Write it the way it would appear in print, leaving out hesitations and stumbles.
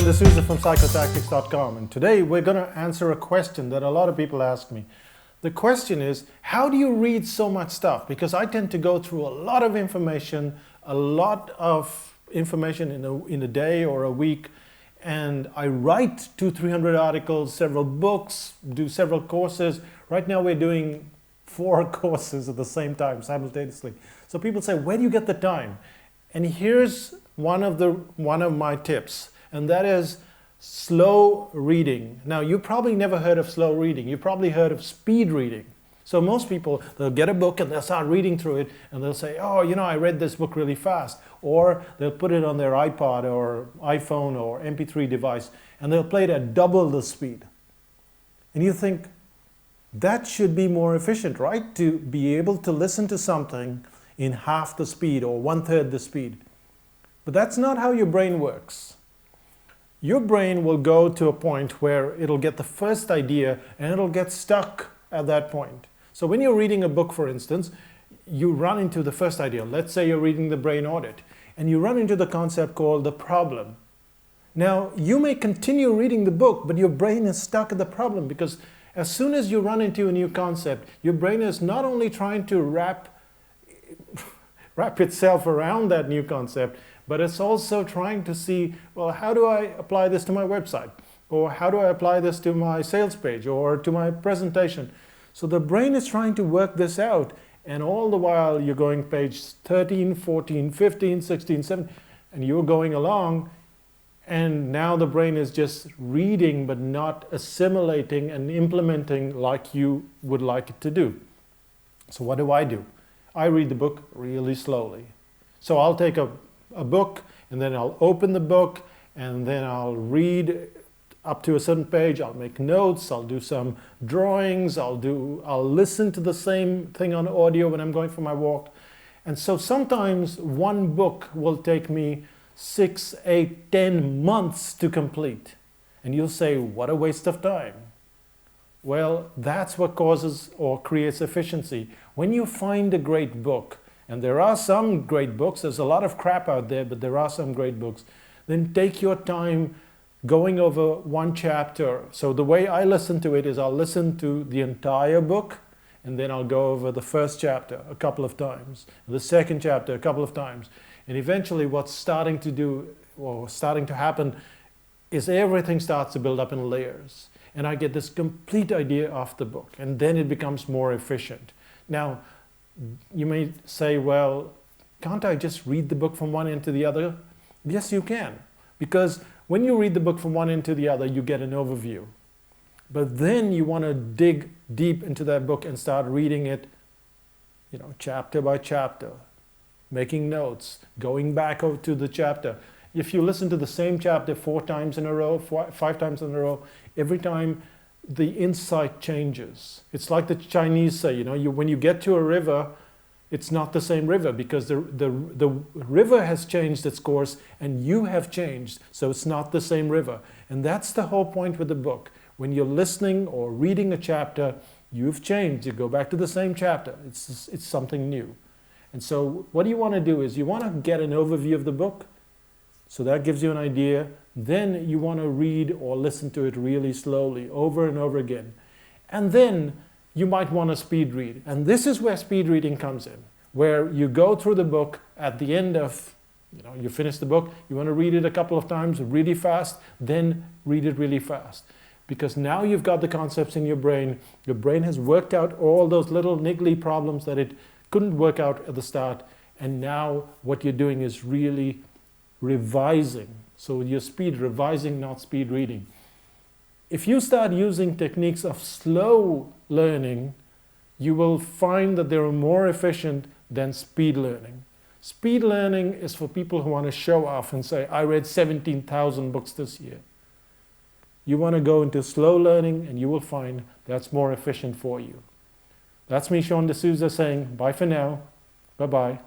Sean D'Souza from Psychotactics.com, and today we're going to answer a question that a lot of people ask me. The question is, how do you read so much stuff? Because I tend to go through a lot of information in a day or a week, and I write 200-300 articles, several books, do several courses. Right now we're doing 4 courses at the same time, simultaneously. So people say, where do you get the time? And here's one of my tips, and that is slow reading. Now, you probably never heard of slow reading. You probably heard of speed reading. So most people, they'll get a book and they'll start reading through it, and they'll say, oh, I read this book really fast. Or they'll put it on their iPod or iPhone or MP3 device, and they'll play it at double the speed. And you think, that should be more efficient, right? To be able to listen to something in half the speed or 1/3 the speed. But that's not how your brain works. Your brain will go to a point where it'll get the first idea and it'll get stuck at that point. So when you're reading a book, for instance, you run into the first idea. Let's say you're reading The Brain Audit, and you run into the concept called the problem. Now, you may continue reading the book, but your brain is stuck at the problem, because as soon as you run into a new concept, your brain is not only trying to wrap itself around that new concept, but it's also trying to see, well, how do I apply this to my website? Or how do I apply this to my sales page or to my presentation? So the brain is trying to work this out, and all the while you're going page 13, 14, 15, 16, 17, and you're going along, and now the brain is just reading but not assimilating and implementing like you would like it to do. So what do? I read the book really slowly. So I'll take a book, and then I'll open the book, and then I'll read up to a certain page. I'll make notes, I'll do some drawings, I'll listen to the same thing on audio when I'm going for my walk. And so sometimes one book will take me 6, 8, 10 months to complete. And you'll say, what a waste of time. Well, that's what causes or creates efficiency. When you find a great book, and there are some great books, there's a lot of crap out there, but there are some great books, then take your time going over one chapter. So the way I listen to it is I'll listen to the entire book, and then I'll go over the first chapter a couple of times, the second chapter a couple of times. And eventually what's starting to happen is everything starts to build up in layers. And I get this complete idea of the book, and then it becomes more efficient. Now, you may say, well, can't I just read the book from one end to the other? Yes, you can. Because when you read the book from one end to the other, you get an overview. But then you want to dig deep into that book and start reading it, chapter by chapter, making notes, going back over to the chapter. If you listen to the same chapter 4 times in a row, 5 times in a row, every time the insight changes. It's like the Chinese say, when you get to a river, it's not the same river, because the river has changed its course and you have changed, so it's not the same river. And that's the whole point with the book. When you're listening or reading a chapter, you've changed. You go back to the same chapter. It's something new. And so what you want to do is you want to get an overview of the book. So that gives you an idea. Then you want to read or listen to it really slowly, over and over again. And then you might want to speed read. And this is where speed reading comes in, where you go through the book at the end of, you finish the book, you want to read it a couple of times really fast, then read it really fast. Because now you've got the concepts in your brain. Your brain has worked out all those little niggly problems that it couldn't work out at the start. And now what you're doing is really revising. So your speed revising, not speed reading. If you start using techniques of slow learning, you will find that they are more efficient than speed learning. Speed learning is for people who want to show off and say, I read 17,000 books this year. You want to go into slow learning, and you will find that's more efficient for you. That's me, Sean D'Souza, saying bye for now. Bye-bye.